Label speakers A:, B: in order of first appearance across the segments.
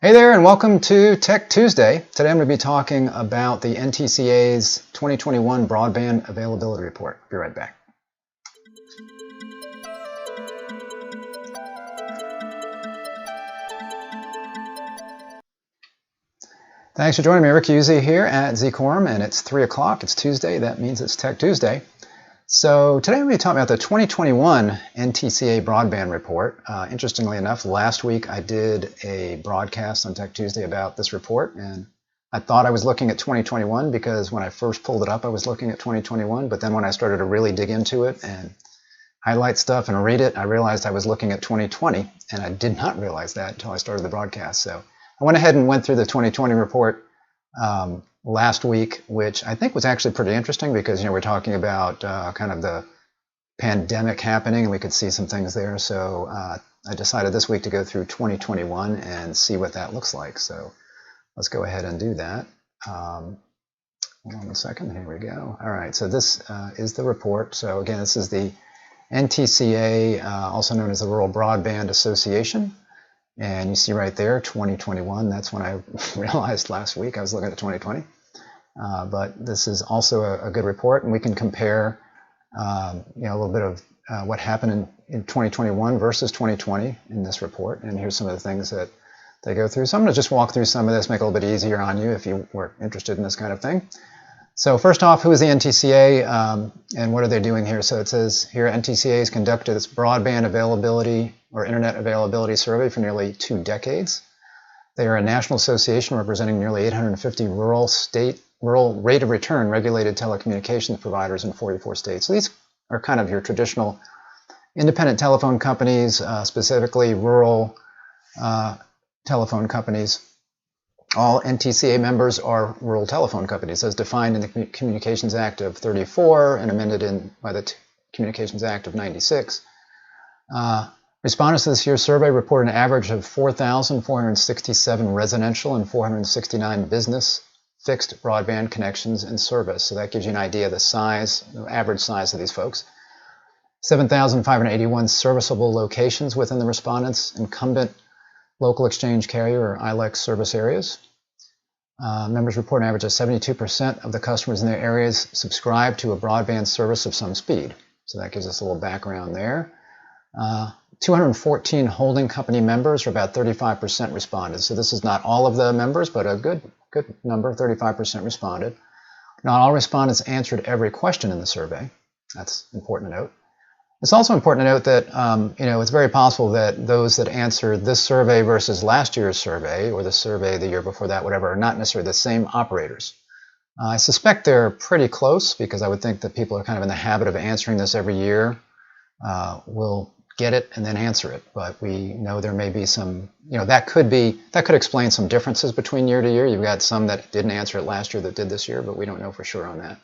A: Hey there, and welcome to Tech Tuesday. Today I'm going to be talking about the NTCA's 2021 Broadband Availability Report. Be right back. Thanks for joining me. Rick Uzzi here at Zcorum, and it's 3 o'clock. It's Tuesday. That means it's Tech Tuesday. So today I'm going to be talking about the 2021 NTCA Broadband Report. Interestingly enough, last week I did a broadcast on Tech Tuesday about this report, and I thought I was looking at 2021 because when I first pulled it up I was looking at 2021, but then when I started to really dig into it and highlight stuff and read it, I realized I was looking at 2020, and I did not realize that until I started the broadcast. So I went ahead and went through the 2020 report last week, which I think was actually pretty interesting because, we're talking about kind of the pandemic happening, and we could see some things there. So I decided this week to go through 2021 and see what that looks like. So let's go ahead and do that. Hold on one second. Here we go. All right. So this is the report. So again, this is the NTCA, also known as the Rural Broadband Association. And you see right there, 2021. That's when I realized last week I was looking at 2020. But this is also a good report, and we can compare, a little bit of what happened in 2021 versus 2020 in this report. And here's some of the things that they go through. So I'm going to just walk through some of this, make it a little bit easier on you if you were interested in this kind of thing. So first off, who is the NTCA and what are they doing here? So it says here, NTCA has conducted its broadband availability or internet availability survey for nearly 2 decades. They are a national association representing nearly 850 rural rate of return regulated telecommunications providers in 44 states. So these are kind of your traditional independent telephone companies, specifically rural telephone companies. All NTCA members are rural telephone companies, as defined in the Communications Act of '34 and amended by the Communications Act of '96. Respondents to this year's survey report an average of 4,467 residential and 469 business fixed broadband connections in service. So that gives you an idea of the size, the average size of these folks. 7,581 serviceable locations within the respondents' incumbent local exchange carrier or ILEC service areas. Members report an average of 72% of the customers in their areas subscribe to a broadband service of some speed. So that gives us a little background there. 214 holding company members, or about 35%, responded. So this is not all of the members, but a good number, 35% responded. Not all respondents answered every question in the survey. That's important to note. It's also important to note that it's very possible that those that answered this survey versus last year's survey, or the survey the year before that, whatever, are not necessarily the same operators. I suspect they're pretty close because I would think that people are kind of in the habit of answering this every year. Will get it and then answer it, but we know there may be some, that could explain some differences between year to year. You've got some that didn't answer it last year that did this year, but we don't know for sure on that.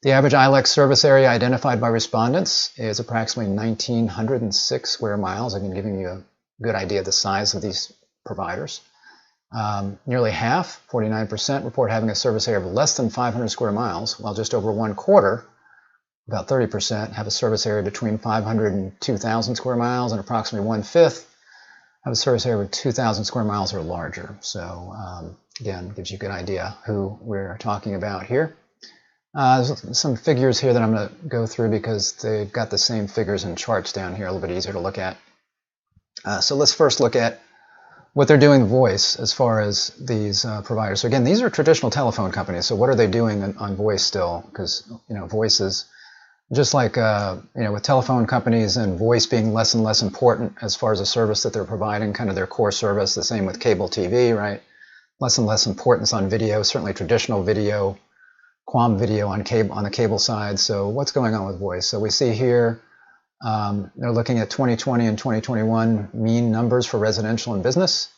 A: The average ILEC service area identified by respondents is approximately 1,906 square miles. Again, giving you a good idea of the size of these providers. Nearly half, 49%, report having a service area of less than 500 square miles, while just over 1/4, about 30%, have a service area between 500 and 2,000 square miles, and approximately 1/5 have a service area of 2,000 square miles or larger. So again, gives you a good idea who we're talking about here. There's some figures here that I'm going to go through because they've got the same figures and charts down here, a little bit easier to look at. So let's first look at what they're doing voice as far as these providers. So again, these are traditional telephone companies. So what are they doing on voice still? Because voice is just like with telephone companies and voice being less and less important as far as a service that they're providing, kind of their core service. The same with cable TV, right? Less and less importance on video, certainly traditional video, QAM video on the cable side. So what's going on with voice? So we see here they're looking at 2020 and 2021 mean numbers for residential and business.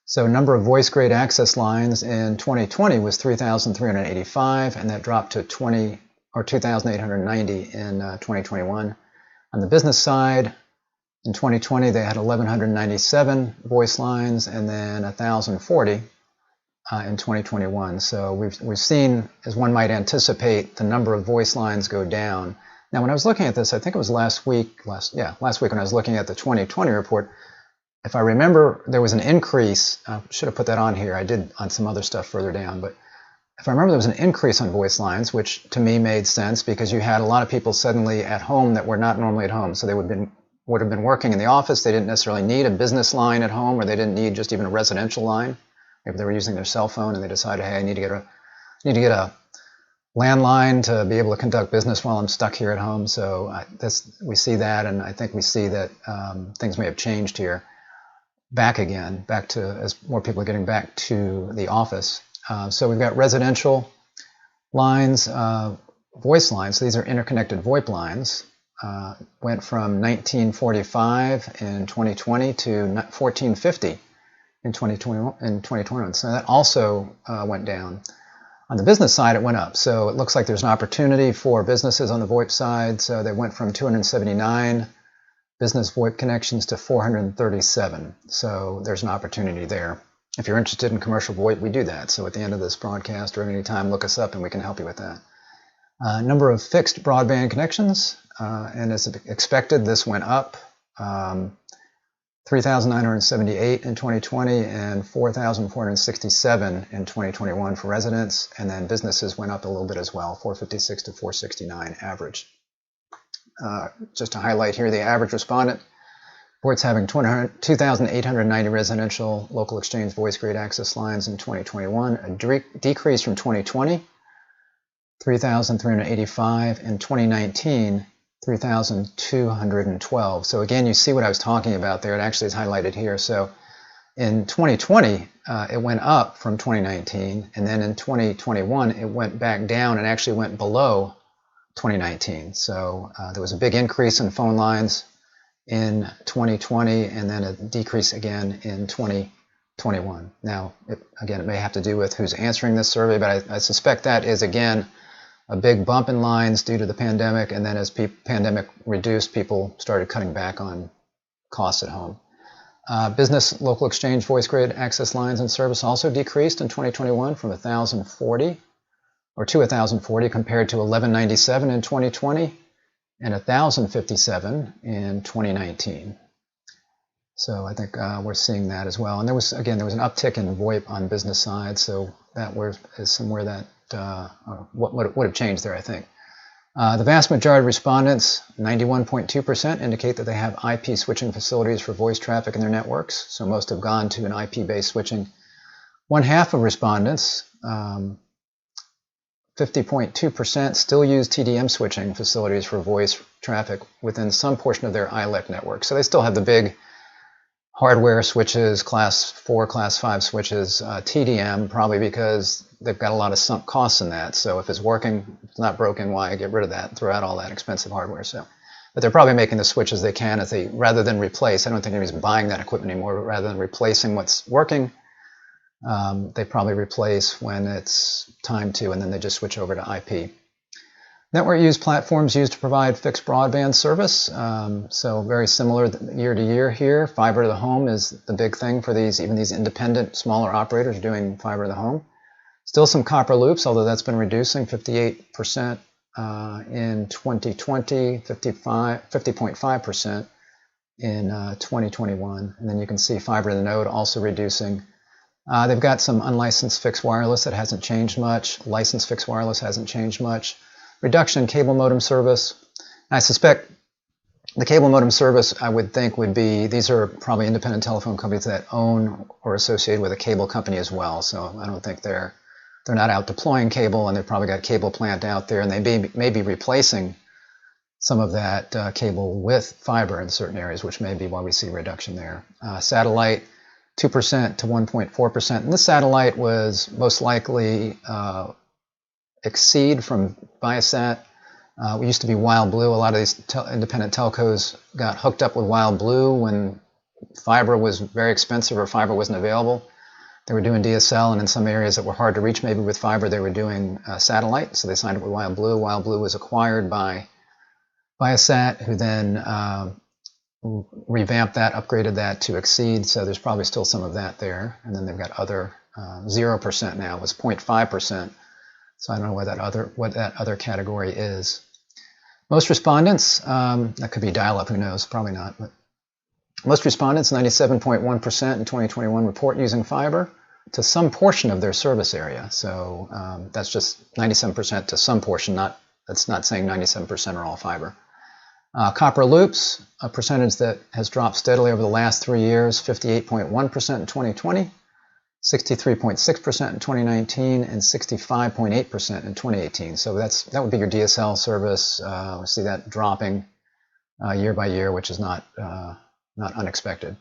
A: So number of voice grade access lines in 2020 was 3,385, and that dropped to 2,890 in 2021. On the business side, in 2020 they had 1,197 voice lines, and then 1,040 in 2021. So we've seen, as one might anticipate, the number of voice lines go down. Now, when I was looking at this, I think it was last week when I was looking at the 2020 report, if I remember, there was an increase. I should have put that on here. I did on some other stuff further down, but if I remember, there was an increase on voice lines, which to me made sense because you had a lot of people suddenly at home that were not normally at home. So they would have been working in the office. They didn't necessarily need a business line at home, or they didn't need just even a residential line. Maybe they were using their cell phone and they decided, hey, I need to get a landline to be able to conduct business while I'm stuck here at home. So we see that, and I think we see that things may have changed here back to as more people are getting back to the office. So we've got residential lines, voice lines. So these are interconnected VoIP lines. Went from 1945 in 2020 to 1450 in 2021. So that also went down. On the business side, it went up. So it looks like there's an opportunity for businesses on the VoIP side. So they went from 279 business VoIP connections to 437. So there's an opportunity there. If you're interested in commercial VoIP, we do that. So at the end of this broadcast or at any time, look us up and we can help you with that. Number of fixed broadband connections, and as expected, this went up. 3,978 in 2020 and 4,467 in 2021 for residents, and then businesses went up a little bit as well, 456 to 469 average. Just to highlight here, the average respondent reports having 2,890 residential local exchange voice grade access lines in 2021, a decrease from 2020, 3,385 in 2019, 3,212. So again, you see what I was talking about there. It actually is highlighted here. So in 2020, it went up from 2019, and then in 2021, it went back down and actually went below 2019. So there was a big increase in phone lines in 2020, and then a decrease again in 2021. Now, it may have to do with who's answering this survey, but I suspect that is, again, a big bump in lines due to the pandemic, and then as pandemic reduced, people started cutting back on costs at home. Business local exchange voice grid access lines and service also decreased in 2021 from 1,040 or to 1,040 compared to 1,197 in 2020 and 1,057 in 2019. So I think we're seeing that as well. And there was an uptick in VoIP on business side, so that is somewhere that what would have changed there, I think. The vast majority of respondents, 91.2%, indicate that they have IP switching facilities for voice traffic in their networks. So most have gone to an IP-based switching. One half of respondents, 50.2%, still use TDM switching facilities for voice traffic within some portion of their ILEC network. So they still have the big hardware switches, class 4, class 5 switches, TDM, probably because they've got a lot of sunk costs in that. So if it's working, it's not broken, why get rid of that, throw out all that expensive hardware. So, but they're probably making the switches they can rather than replace. I don't think anybody's buying that equipment anymore, but rather than replacing what's working, they probably replace when it's time to, and then they just switch over to IP. Network use platforms used to provide fixed broadband service. So very similar year to year here. Fiber to the home is the big thing for even these independent, smaller operators doing fiber to the home. Still some copper loops, although that's been reducing, 58% in 2020, 50.5% in 2021. And then you can see fiber to the node also reducing. They've got some unlicensed fixed wireless that hasn't changed much. Licensed fixed wireless hasn't changed much. Reduction in cable modem service. I suspect the cable modem service, I would think, would be, these are probably independent telephone companies that own or associated with a cable company as well. So I don't think they're not out deploying cable, and they've probably got cable plant out there, and they may be replacing some of that cable with fiber in certain areas, which may be why we see a reduction there. Satellite, 2% to 1.4%. And this satellite was most likely Exceed from Viasat. We used to be Wild Blue. A lot of these independent telcos got hooked up with Wild Blue when fiber was very expensive or fiber wasn't available. They were doing DSL, and in some areas that were hard to reach maybe with fiber, they were doing satellite. So they signed up with Wild Blue. Wild Blue was acquired by Viasat, who then revamped that, upgraded that to Exceed. So there's probably still some of that there. And then they've got other 0% now. It was 0.5%. So I don't know what that other category is. Most respondents, that could be dial-up, who knows, probably not. But Most respondents, 97.1% in 2021, report using fiber to some portion of their service area. So that's just 97% to some portion, that's not saying 97% are all fiber. Copper loops, a percentage that has dropped steadily over the last 3 years, 58.1% in 2020, 63.6% in 2019, and 65.8% in 2018. So that would be your DSL service. We see that dropping year by year, which is not unexpected.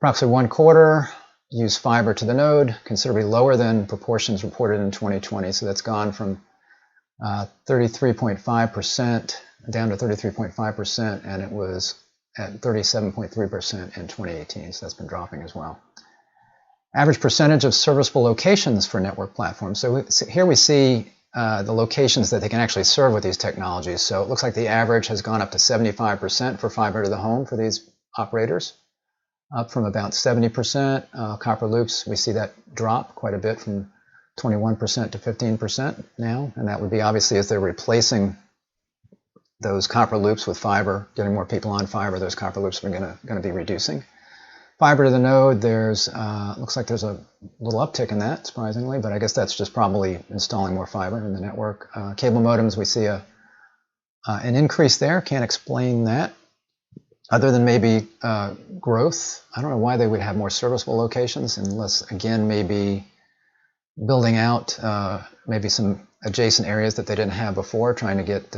A: Approximately 1/4 use fiber to the node, considerably lower than proportions reported in 2020. So that's gone from 33.5% down to 33.5%, and it was at 37.3% in 2018. So that's been dropping as well. Average percentage of serviceable locations for network platforms. So here we see the locations that they can actually serve with these technologies. So it looks like the average has gone up to 75% for fiber to the home for these operators, up from about 70%. Copper loops, we see that drop quite a bit from 21% to 15% now, and that would be obviously as they're replacing those copper loops with fiber, getting more people on fiber, those copper loops are going to be reducing. Fiber to the node, there's looks like there's a little uptick in that, surprisingly, but I guess that's just probably installing more fiber in the network. Cable modems, we see an increase there. Can't explain that, other than maybe growth. I don't know why they would have more serviceable locations, unless, again, maybe building out maybe some adjacent areas that they didn't have before, trying to get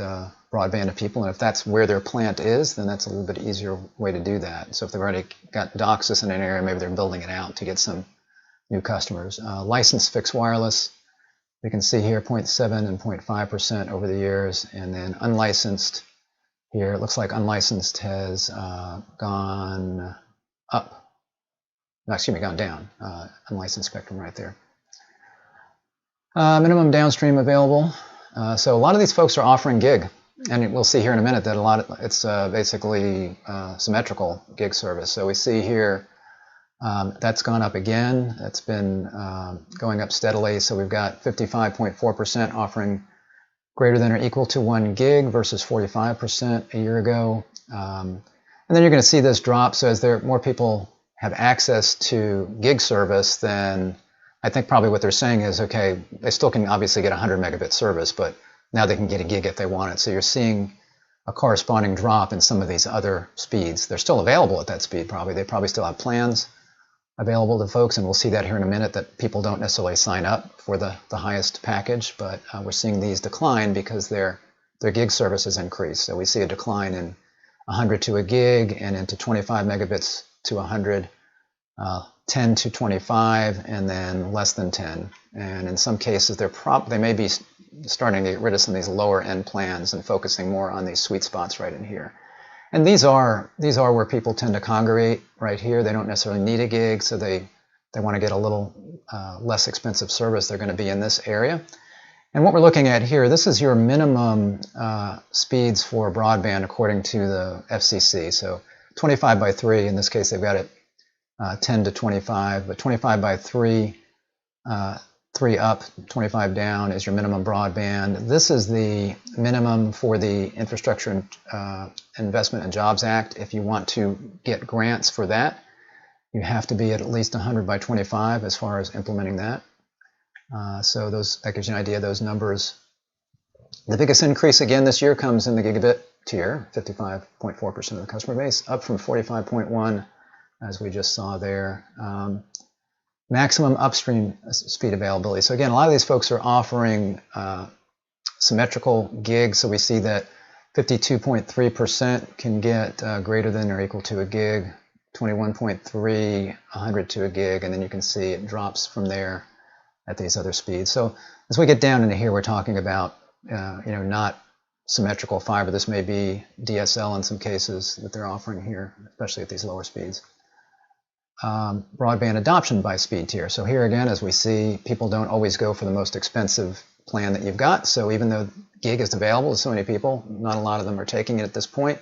A: broadband to people. And if that's where their plant is, then that's a little bit easier way to do that. So if they've already got DOCSIS in an area, maybe they're building it out to get some new customers. Licensed fixed wireless, we can see here 0.7 and 0.5% over the years. And then unlicensed, here it looks like unlicensed has gone up. No, excuse me, gone down. Unlicensed spectrum right there. Minimum downstream available. So a lot of these folks are offering gig, and we'll see here in a minute that it's basically symmetrical gig service. So we see here that's gone up again. That's been going up steadily. So we've got 55.4% offering greater than or equal to 1 gig versus 45% a year ago. And then you're going to see this drop. So as more people have access to gig service, then I think probably what they're saying is, okay, they still can obviously get 100 megabit service, but now they can get a gig if they want it. So you're seeing a corresponding drop in some of these other speeds. They're still available at that speed probably. They probably still have plans available to folks, and we'll see that here in a minute, that people don't necessarily sign up for the highest package, but we're seeing these decline because their gig service has increased. So we see a decline in 100 to a gig and into 25 megabits to 100, 10 to 25, and then less than 10. And in some cases, they may be starting to get rid of some of these lower end plans and focusing more on these sweet spots right in here. And these are where people tend to congregate right here. They don't necessarily need a gig, so they want to get a little less expensive service. They're going to be in this area. And what we're looking at here, this is your minimum speeds for broadband according to the FCC. So 25 by 3, in this case, they've got it 10 to 25, but 25 by 3, 3 up, 25 down is your minimum broadband. This is the minimum for the Infrastructure Investment and Jobs Act. If you want to get grants for that, you have to be at least 100 by 25 as far as implementing that. So that gives you an idea of those numbers. The biggest increase again this year comes in the gigabit tier, 55.4% of the customer base, up from 45.1 as we just saw there. Maximum upstream speed availability. So again, a lot of these folks are offering symmetrical gigs. So we see that 52.3% can get greater than or equal to a gig, 21.3, 100 to a gig, and then you can see it drops from there at these other speeds. So as we get down into here, we're talking about not symmetrical fiber. This may be DSL in some cases that they're offering here, especially at these lower speeds. Broadband adoption by speed tier. So here again, as we see, people don't always go for the most expensive plan that you've got. So even though gig is available to so many people, not a lot of them are taking it at this point.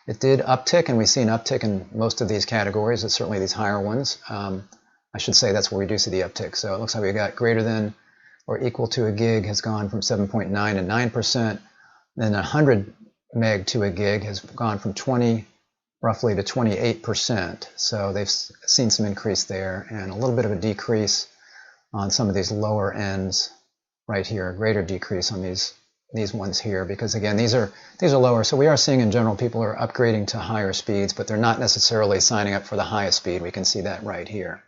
A: It did uptick, and we see an uptick in most of these categories. It's certainly these higher ones. I should say that's where we do see the uptick. So it looks like we got greater than or equal to a gig has gone from 7.9 to 9%. Then 100 meg to a gig has gone from 20 roughly to 28%. So they've seen some increase there, and a little bit of a decrease on some of these lower ends right here, a greater decrease on these ones here, because again, these are lower. So we are seeing in general people are upgrading to higher speeds, but they're not necessarily signing up for the highest speed. We can see that right here.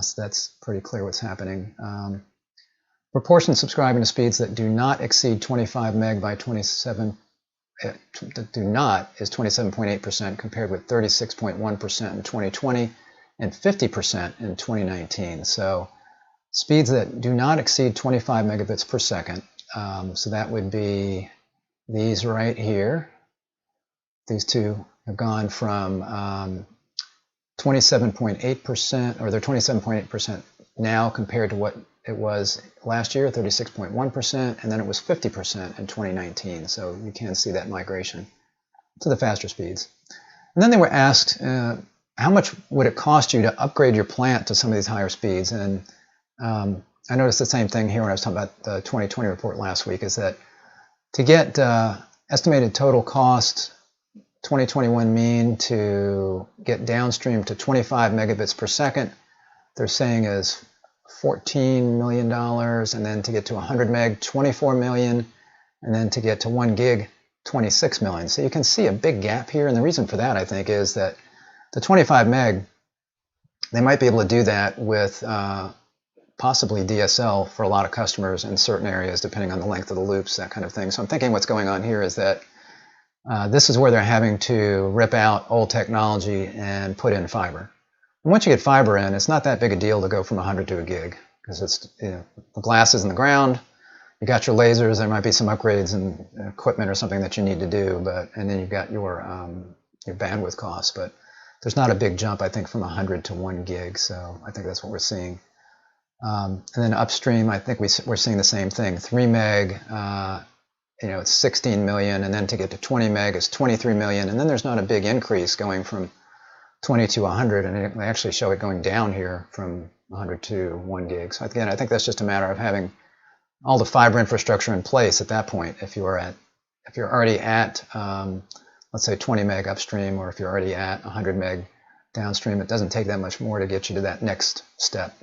A: So that's pretty clear what's happening. Proportion subscribing to speeds that do not exceed 25 meg by 27 that do not is 27.8% compared with 36.1% in 2020 and 50% in 2019. So speeds that do not exceed 25 megabits per second. So that would be these right here. These two have gone from 27.8%, or they're 27.8% now compared to what it was last year, 36.1%, and then it was 50% in 2019. So you can see that migration to the faster speeds. And then they were asked, how much would it cost you to upgrade your plant to some of these higher speeds? And I noticed the same thing here when I was talking about the 2020 report last week, is that to get estimated total cost 2021 mean to get downstream to 25 megabits per second, they're saying is $14 million, and then to get to 100 meg, $24 million, and then to get to 1 gig, $26 million. So you can see a big gap here, and the reason for that, I think, is that the 25 meg, they might be able to do that with possibly DSL for a lot of customers in certain areas, depending on the length of the loops, that kind of thing. So I'm thinking what's going on here is that this is where they're having to rip out old technology and put in fiber. And once you get fiber in, it's not that big a deal to go from 100 to a gig, because it's, the glass is in the ground, you got your lasers, there might be some upgrades and equipment or something that you need to do, and then you've got your bandwidth costs, but there's not a big jump, I think, from 100 to 1 gig, so I think that's what we're seeing. And then upstream, I think we're seeing the same thing. 3 meg, it's 16 million, and then to get to 20 meg is 23 million, and then there's not a big increase going from 20 to 100, and they actually show it going down here from 100 to 1 gig. So again, I think that's just a matter of having all the fiber infrastructure in place at that point. If you're already at let's say 20 meg upstream, or if you're already at 100 meg downstream, it doesn't take that much more to get you to that next step.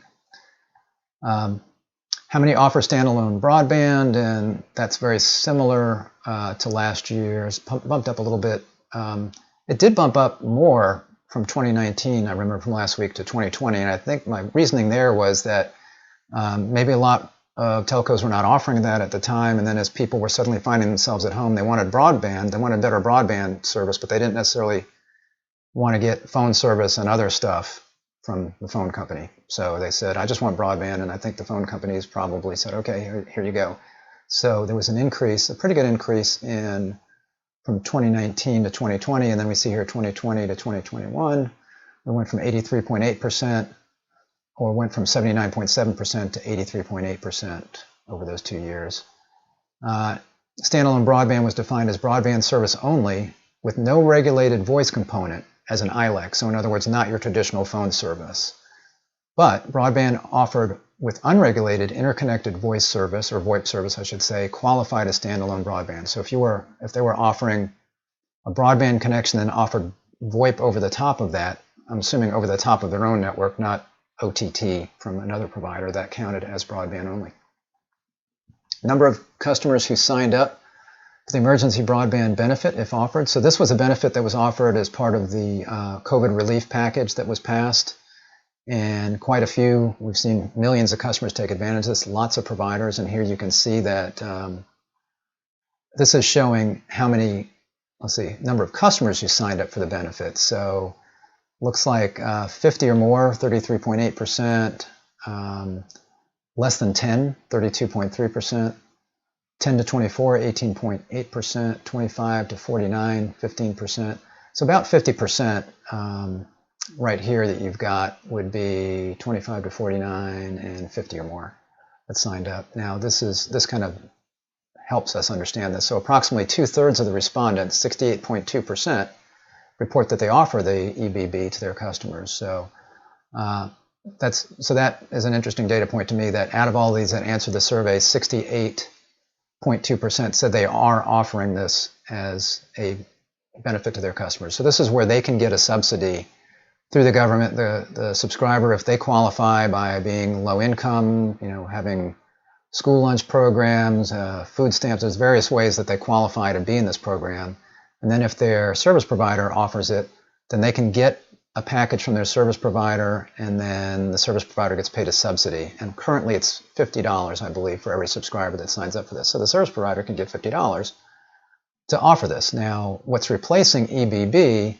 A: How many offer standalone broadband? And that's very similar to last year's. Bumped up a little bit. It did bump up more from 2019, I remember, from last week to 2020, and I think my reasoning there was that maybe a lot of telcos were not offering that at the time, and then as people were suddenly finding themselves at home, they wanted broadband, they wanted better broadband service, but they didn't necessarily want to get phone service and other stuff from the phone company. So they said, I just want broadband, and I think the phone companies probably said, okay, here you go. So there was an increase, a pretty good increase from 2019 to 2020, and then we see here 2020 to 2021, we went from 83.8%, or went from 79.7% to 83.8% over those 2 years. Standalone broadband was defined as broadband service only with no regulated voice component as an ILEC, so in other words, not your traditional phone service. But broadband offered with unregulated interconnected voice service, or VoIP service, I should say, qualified as standalone broadband. So if they were offering a broadband connection and offered VoIP over the top of that, I'm assuming over the top of their own network, not OTT from another provider, that counted as broadband only. Number of customers who signed up for the emergency broadband benefit, if offered. So this was a benefit that was offered as part of the COVID relief package that was passed. And quite a few, we've seen millions of customers take advantage of this, lots of providers, and here you can see that this is showing how many, number of customers who signed up for the benefit. So looks like 50 or more, 33.8%, less than 10, 32.3%, 10 to 24, 18.8%, 25 to 49, 15%. So about 50% right here that you've got would be 25 to 49 and 50 or more that signed up. Now this kind of helps us understand this. So approximately 2/3 of the respondents, 68.2%, report that they offer the EBB to their customers. So that is an interesting data point to me, that out of all these that answered the survey, 68.2% said they are offering this as a benefit to their customers. So this is where they can get a subsidy through the government. The subscriber, if they qualify by being low income, having school lunch programs, food stamps, there's various ways that they qualify to be in this program. And then if their service provider offers it, then they can get a package from their service provider, and then the service provider gets paid a subsidy. And currently it's $50, I believe, for every subscriber that signs up for this. So the service provider can get $50 to offer this. Now, what's replacing EBB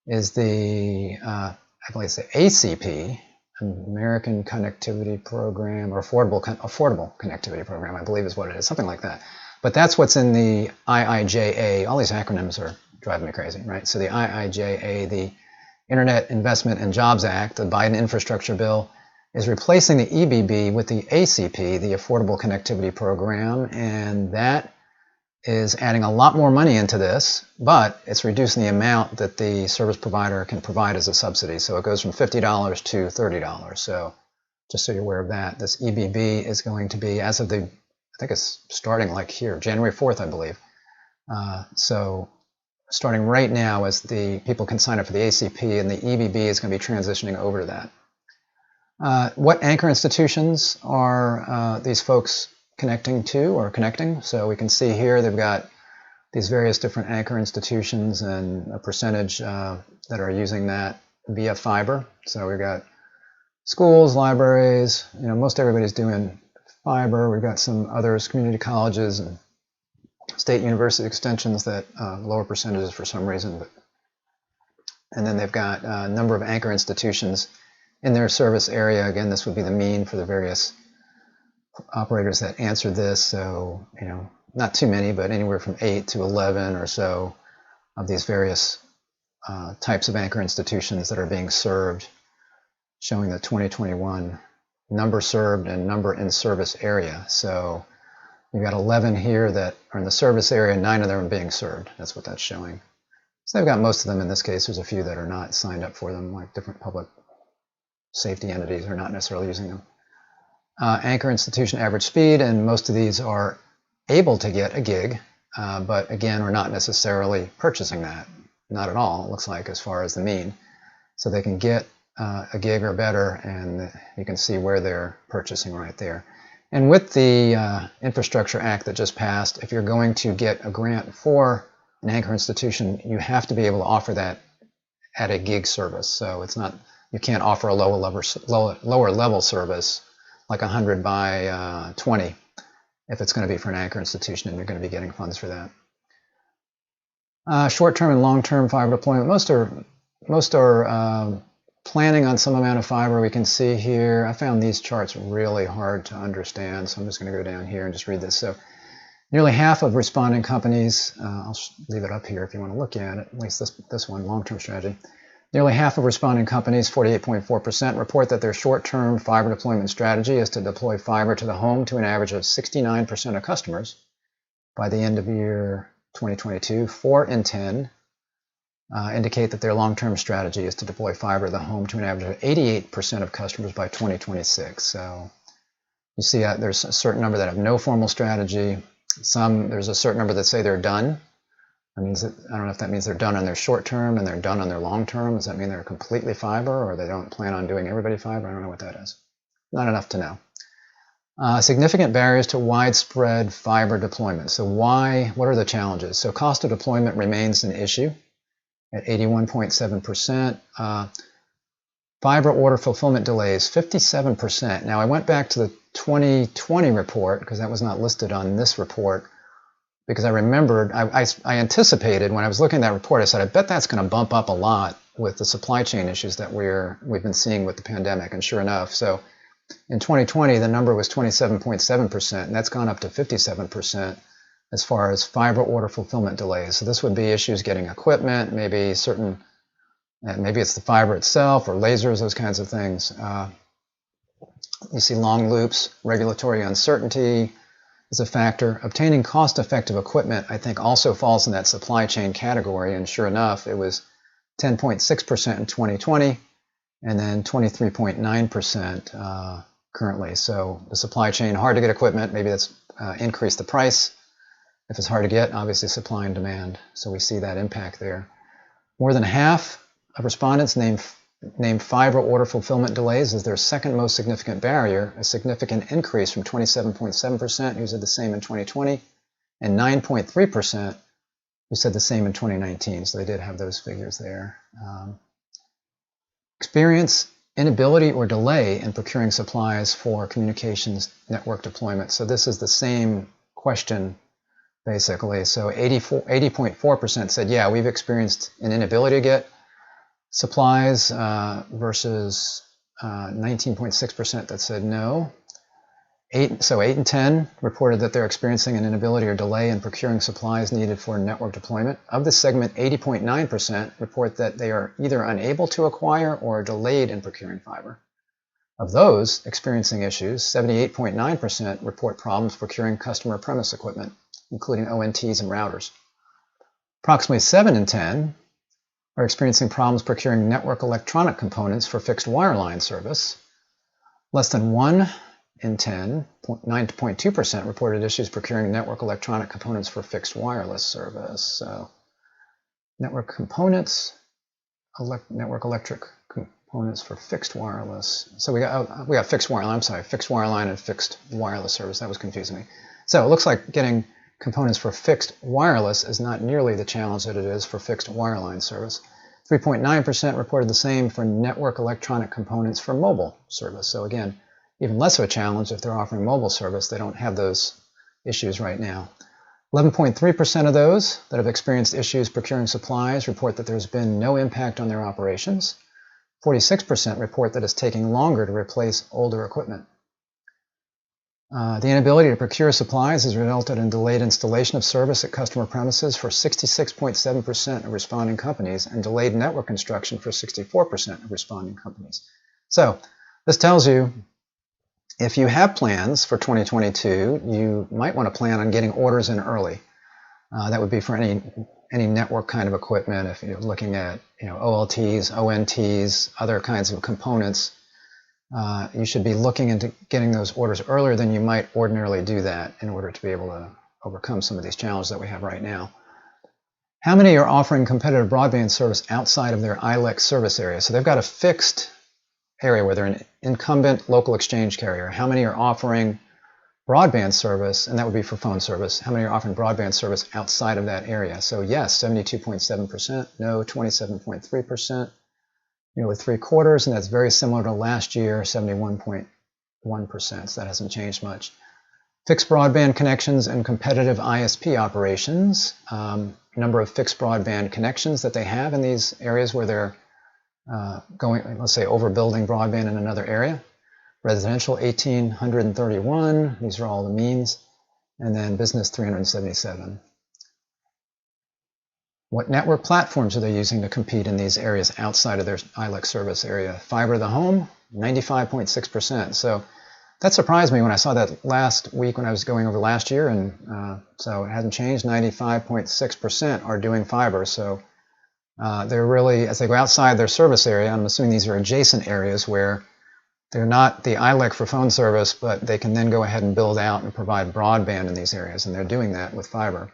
A: is the, I believe it's the ACP, American Connectivity Program, or Affordable Connectivity Program, I believe is what it is, something like that. But that's what's in the IIJA. All these acronyms are driving me crazy, right? So the IIJA, the Internet Investment and Jobs Act, the Biden infrastructure bill, is replacing the EBB with the ACP, the Affordable Connectivity Program, and that is adding a lot more money into this, but it's reducing the amount that the service provider can provide as a subsidy. So it goes from $50 to $30. So just so you're aware of that, this EBB is going to be, as of I think it's starting like here, January 4th, I believe. So starting right now, as the people can sign up for the ACP, and the EBB is going to be transitioning over to that. What anchor institutions are these folks connecting to or connecting? So we can see here they've got these various different anchor institutions and a percentage that are using that via fiber. So we've got schools, libraries, most everybody's doing fiber. We've got some others, community colleges and state university extensions that lower percentages for some reason. And then they've got a number of anchor institutions in their service area. Again, this would be the mean for the various operators that answer this. So, not too many, but anywhere from 8 to 11 or so of these various types of anchor institutions that are being served, showing the 2021 number served and number in service area. So you've got 11 here that are in the service area, 9 of them are being served. That's what that's showing. So they've got most of them in this case. There's a few that are not signed up for them, like different public safety entities are not necessarily using them. Anchor institution average speed, and most of these are able to get a gig, but again, are not necessarily purchasing that. Not at all, it looks like, as far as the mean. So they can get a gig or better, and you can see where they're purchasing right there. And with the Infrastructure Act that just passed, if you're going to get a grant for an anchor institution, you have to be able to offer that at a gig service. So it's not, you can't offer a lower level service like 100 by 20 if it's going to be for an anchor institution and you're going to be getting funds for that. Short-term and long-term fiber deployment. Most are planning on some amount of fiber. We can see here, I found these charts really hard to understand, so I'm just going to go down here and just read this. So nearly half of responding companies, I'll leave it up here if you want to look at it, at least this one, long-term strategy. Nearly half of responding companies, 48.4%, report that their short-term fiber deployment strategy is to deploy fiber to the home to an average of 69% of customers by the end of year 2022. 4 in 10 indicate that their long-term strategy is to deploy fiber to the home to an average of 88% of customers by 2026. So you see there's a certain number that have no formal strategy. There's a certain number that say they're done. That means that, I don't know if that means they're done on their short term and they're done on their long term. Does that mean they're completely fiber, or they don't plan on doing everybody fiber? I don't know what that is. Not enough to know. Significant barriers to widespread fiber deployment. So what are the challenges? So cost of deployment remains an issue at 81.7%. Fiber order fulfillment delays, 57%. Now I went back to the 2020 report because that was not listed on this report, because I remembered, I anticipated when I was looking at that report, I said, I bet that's going to bump up a lot with the supply chain issues that we've been seeing with the pandemic. And sure enough, so in 2020, the number was 27.7%, and that's gone up to 57% as far as fiber order fulfillment delays. So this would be issues getting equipment, maybe it's the fiber itself or lasers, those kinds of things. You see long loops, regulatory uncertainty is a factor. Obtaining cost-effective equipment, I think, also falls in that supply chain category, and sure enough, it was 10.6% in 2020, and then 23.9% currently. So the supply chain, hard to get equipment, maybe that's increased the price. If it's hard to get, obviously supply and demand. So we see that impact there. More than half of respondents named fiber order fulfillment delays as their second most significant barrier, a significant increase from 27.7% who said the same in 2020 and 9.3% who said the same in 2019. So they did have those figures there. Experience inability or delay in procuring supplies for communications network deployment. So this is the same question basically. So 80.4% said, yeah, we've experienced an inability to get supplies versus 19.6% that said no. 8 and 10 reported that they're experiencing an inability or delay in procuring supplies needed for network deployment. Of this segment, 80.9% report that they are either unable to acquire or delayed in procuring fiber. Of those experiencing issues, 78.9% report problems procuring customer premise equipment, including ONTs and routers. Approximately 7 in 10 are experiencing problems procuring network electronic components for fixed wireline service. Less than 1 in 10, 9.2%, reported issues procuring network electronic components for fixed wireless service. So network components, network electric components for fixed wireless. So we got fixed wireline, I'm sorry, fixed wireline and fixed wireless service. That was confusing me. So it looks like getting components for fixed wireless is not nearly the challenge that it is for fixed wireline service. 3.9% reported the same for network electronic components for mobile service. So again, even less of a challenge if they're offering mobile service. They don't have those issues right now. 11.3% of those that have experienced issues procuring supplies report that there's been no impact on their operations. 46% report that it's taking longer to replace older equipment. The inability to procure supplies has resulted in delayed installation of service at customer premises for 66.7% of responding companies and delayed network construction for 64% of responding companies. So this tells you if you have plans for 2022, you might want to plan on getting orders in early. That would be for any network kind of equipment. If you're looking at OLTs, ONTs, other kinds of components, you should be looking into getting those orders earlier than you might ordinarily do that in order to be able to overcome some of these challenges that we have right now. How many are offering competitive broadband service outside of their ILEC service area? So they've got a fixed area where they're an incumbent local exchange carrier. How many are offering broadband service, and that would be for phone service, how many are offering broadband service outside of that area? So yes, 72.7%, no, 27.3%, nearly 3/4, and that's very similar to last year, 71.1%, so that hasn't changed much. Fixed broadband connections and competitive ISP operations, number of fixed broadband connections that they have in these areas where they're going, let's say, overbuilding broadband in another area. Residential 1,831, these are all the means, and then business 377. What network platforms are they using to compete in these areas outside of their ILEC service area? Fiber to the home, 95.6%. So that surprised me when I saw that last week when I was going over last year, and so it hasn't changed. 95.6% are doing fiber. So they're really, as they go outside their service area, I'm assuming these are adjacent areas where they're not the ILEC for phone service, but they can then go ahead and build out and provide broadband in these areas, and they're doing that with fiber.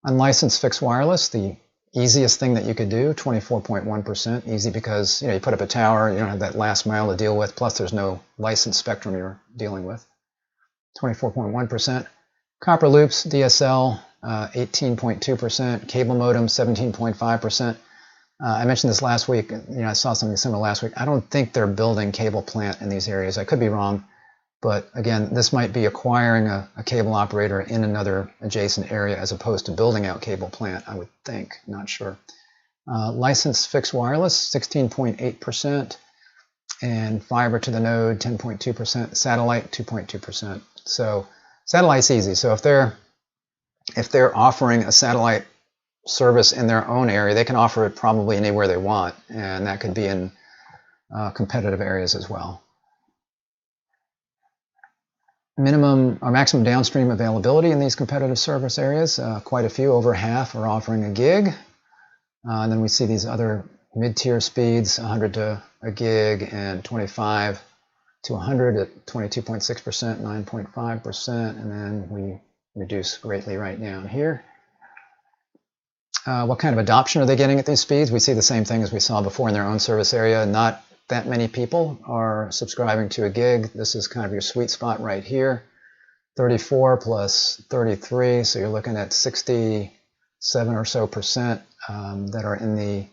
A: Unlicensed fixed wireless, the easiest thing that you could do, 24.1%. Easy because you put up a tower, you don't have that last mile to deal with, plus there's no licensed spectrum you're dealing with. 24.1%. Copper loops, DSL, 18.2%. Cable modem, 17.5%. I mentioned this last week. I saw something similar last week. I don't think they're building cable plant in these areas. I could be wrong, but again, this might be acquiring a cable operator in another adjacent area as opposed to building out cable plant, I would think. Not sure. Licensed fixed wireless, 16.8%, and fiber to the node, 10.2%. Satellite, 2.2%. So satellite's easy. So if they're offering a satellite service in their own area, they can offer it probably anywhere they want, and that could be in competitive areas as well. Minimum or maximum downstream availability in these competitive service areas, quite a few, over half are offering a gig. And then we see these other mid-tier speeds, 100 to a gig and 25 to 100 at 22.6%, 9.5%, and then we reduce greatly right down here. What kind of adoption are they getting at these speeds? We see the same thing as we saw before in their own service area. Not that many people are subscribing to a gig. This is kind of your sweet spot right here. 34 plus 33, so you're looking at 67 or so percent that are in the,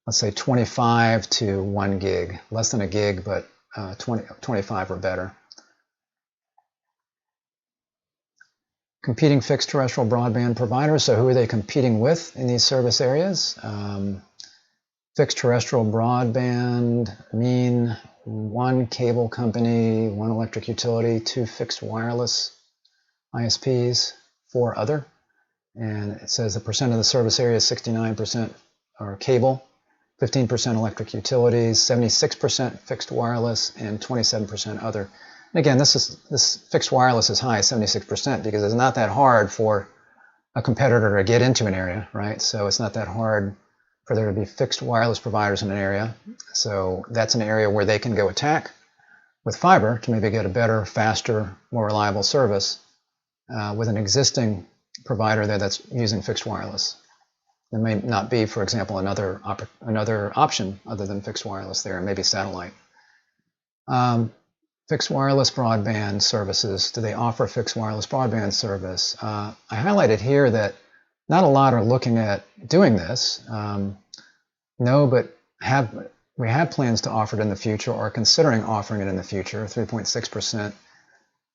A: let's say, 25 to 1 gig. Less than a gig, but 25 or better. Competing fixed terrestrial broadband providers. So who are they competing with in these service areas? Fixed terrestrial broadband mean 1 cable company, 1 electric utility, 2 fixed wireless ISPs, 4 other. And it says the percent of the service area is 69% are cable, 15% electric utilities, 76% fixed wireless, and 27% other. And again, this fixed wireless is high, 76%, because it's not that hard for a competitor to get into an area, right? So it's not that hard for there to be fixed wireless providers in an area. So that's an area where they can go attack with fiber to maybe get a better, faster, more reliable service with an existing provider there that's using fixed wireless. There may not be, for example, another option other than fixed wireless there, maybe satellite. Fixed wireless broadband services. Do they offer fixed wireless broadband service? I highlighted here that not a lot are looking at doing this. No, but we have plans to offer it in the future or considering offering it in the future, 3.6%.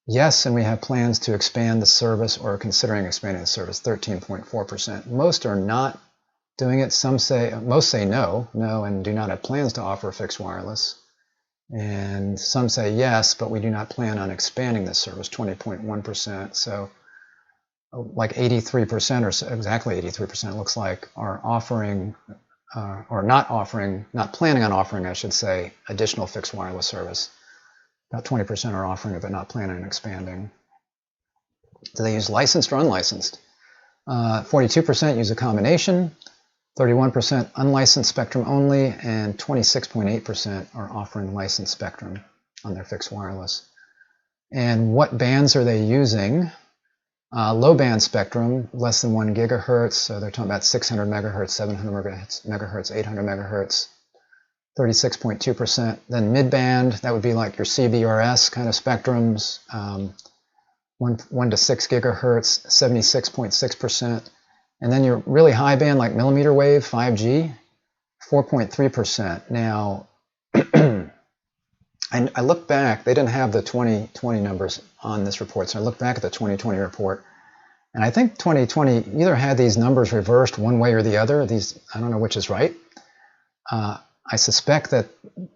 A: Yes, and we have plans to expand the service or considering expanding the service, 13.4%. Most are not doing it. Most say no, and do not have plans to offer fixed wireless. And some say yes, but we do not plan on expanding this service, 20.1%. So like 83% or so, exactly 83% looks like are offering or not planning on offering, I should say, additional fixed wireless service. About 20% are offering it, but not planning on expanding. Do they use licensed or unlicensed? 42% use a combination, 31% unlicensed spectrum only, and 26.8% are offering licensed spectrum on their fixed wireless. And what bands are they using? Low band spectrum, less than 1 gigahertz, so they're talking about 600 megahertz, 700 megahertz, 800 megahertz, 36.2%. Then mid-band, that would be like your CBRS kind of spectrums, 1 to 6 gigahertz, 76.6%. And then your really high band, like millimeter wave, 5G, 4.3%. Now, I looked back, they didn't have the 2020 numbers on this report, so I looked back at the 2020 report, and I think 2020 either had these numbers reversed one way or the other. I don't know which is right. I suspect that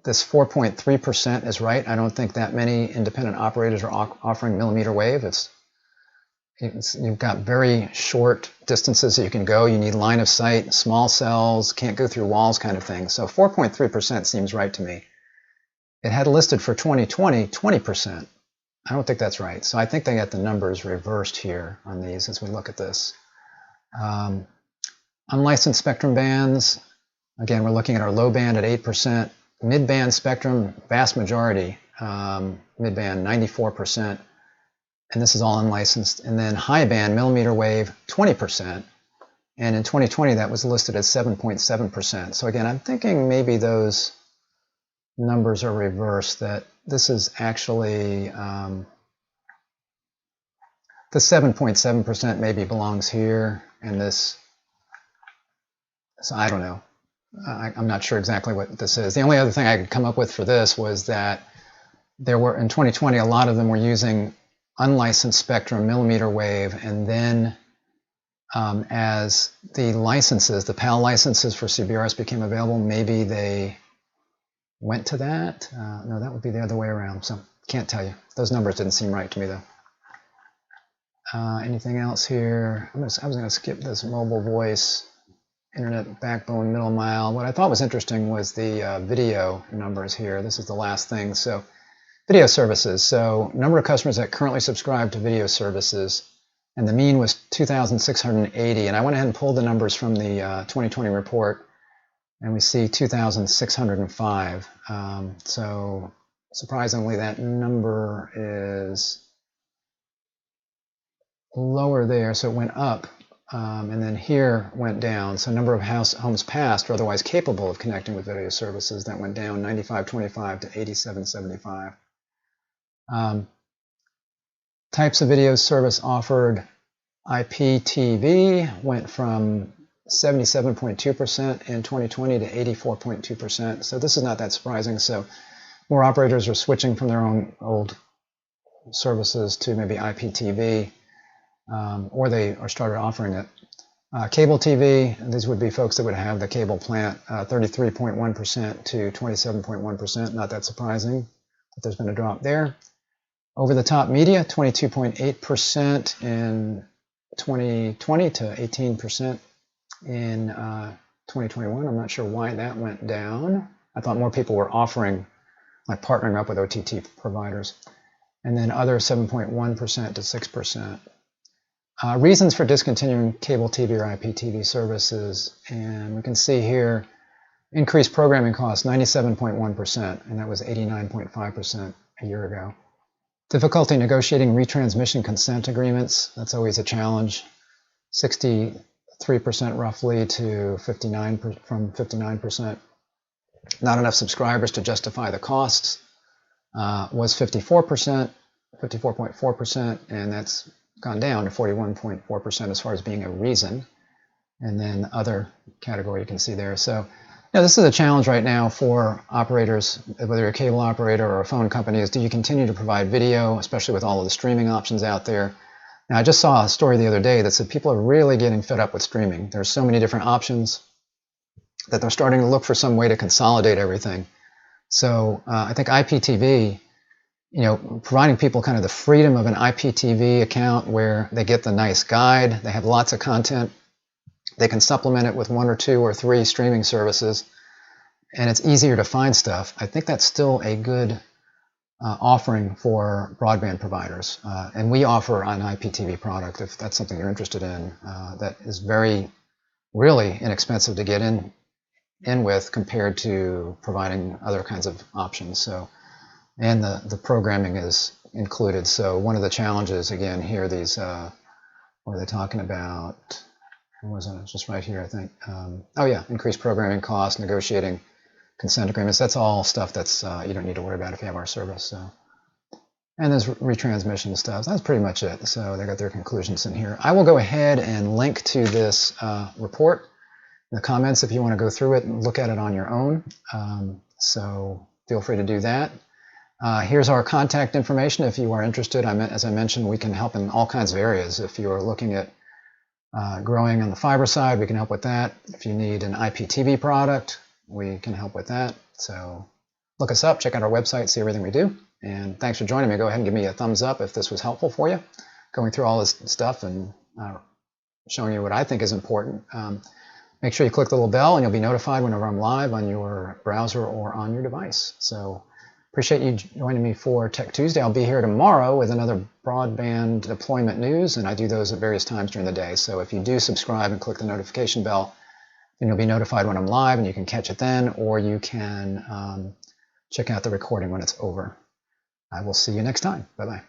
A: this 4.3% is right. I don't think that many independent operators are offering millimeter wave. You've got very short distances that you can go. You need line of sight, small cells, can't go through walls kind of thing. So 4.3% seems right to me. It had listed for 2020, 20%. I don't think that's right. So I think they got the numbers reversed here on these as we look at this. Unlicensed spectrum bands, again, we're looking at our low band at 8%. Mid-band spectrum, vast majority, mid-band 94%. And this is all unlicensed. And then high band, millimeter wave, 20%. And in 2020, that was listed at 7.7%. So again, I'm thinking maybe those numbers are reversed, that this is actually, the 7.7% maybe belongs here, and this, so I don't know. I'm not sure exactly what this is. The only other thing I could come up with for this was that there were, in 2020, a lot of them were using unlicensed spectrum, millimeter wave, and then as the licenses, the PAL licenses for CBRS became available, maybe they went to that. No, that would be the other way around, so can't tell you. Those numbers didn't seem right to me, though. Anything else here? I was going to skip this mobile voice, internet backbone, middle mile. What I thought was interesting was the video numbers here. This is the last thing. So video services. So number of customers that currently subscribe to video services, and the mean was 2,680. And I went ahead and pulled the numbers from the 2020 report, and we see 2,605. So surprisingly, that number is lower there, so it went up, and then here went down. So number of homes passed or otherwise capable of connecting with video services, that went down 95.25 to 87.75. Types of video service offered: IPTV went from 77.2% in 2020 to 84.2%. So this is not that surprising. So more operators are switching from their own old services to maybe IPTV, or they are started offering it. Cable TV, these would be folks that would have the cable plant, 33.1% to 27.1%. Not that surprising, but there's been a drop there. Over-the-top media, 22.8% in 2020 to 18% in 2021. I'm not sure why that went down. I thought more people were offering, like partnering up with OTT providers. And then other, 7.1% to 6%. Reasons for discontinuing cable TV or IPTV services, and we can see here increased programming costs, 97.1%, and that was 89.5% a year ago. Difficulty negotiating retransmission consent agreements, that's always a challenge, 63% roughly to 59%, from 59%. Not enough subscribers to justify the costs, was 54%, 54.4%, and that's gone down to 41.4% as far as being a reason. And then other category you can see there. So this is a challenge right now for operators, whether you're a cable operator or a phone company, is do you continue to provide video, especially with all of the streaming options out there. Now, I just saw a story the other day that said people are really getting fed up with streaming. There's so many different options that they're starting to look for some way to consolidate everything. So I think IPTV, providing people kind of the freedom of an IPTV account where they get the nice guide, they have lots of content, they can supplement it with 1 or 2 or 3 streaming services, and it's easier to find stuff. I think that's still a good offering for broadband providers. And we offer an IPTV product, if that's something you're interested in, that is really inexpensive to get in with compared to providing other kinds of options. So, and the programming is included. So one of the challenges, again, here, these, what are they talking about? Wasn't it just right here, I think? Oh yeah, increased programming costs, negotiating consent agreements. That's all stuff that's you don't need to worry about if you have our service. So, and there's retransmission stuff. That's pretty much it. So they got their conclusions in here. I will go ahead and link to this report in the comments if you want to go through it and look at it on your own. So feel free to do that. Here's our contact information if you are interested. As I mentioned, we can help in all kinds of areas. If you are looking at growing on the fiber side, we can help with that. If you need an IPTV product, we can help with that. So look us up, check out our website, see everything we do. And thanks for joining me. Go ahead and give me a thumbs up if this was helpful for you, going through all this stuff and showing you what I think is important. Make sure you click the little bell and you'll be notified whenever I'm live on your browser or on your device. So appreciate you joining me for Tech Tuesday. I'll be here tomorrow with another broadband deployment news, and I do those at various times during the day. So if you do subscribe and click the notification bell, then you'll be notified when I'm live, and you can catch it then, or you can check out the recording when it's over. I will see you next time. Bye-bye.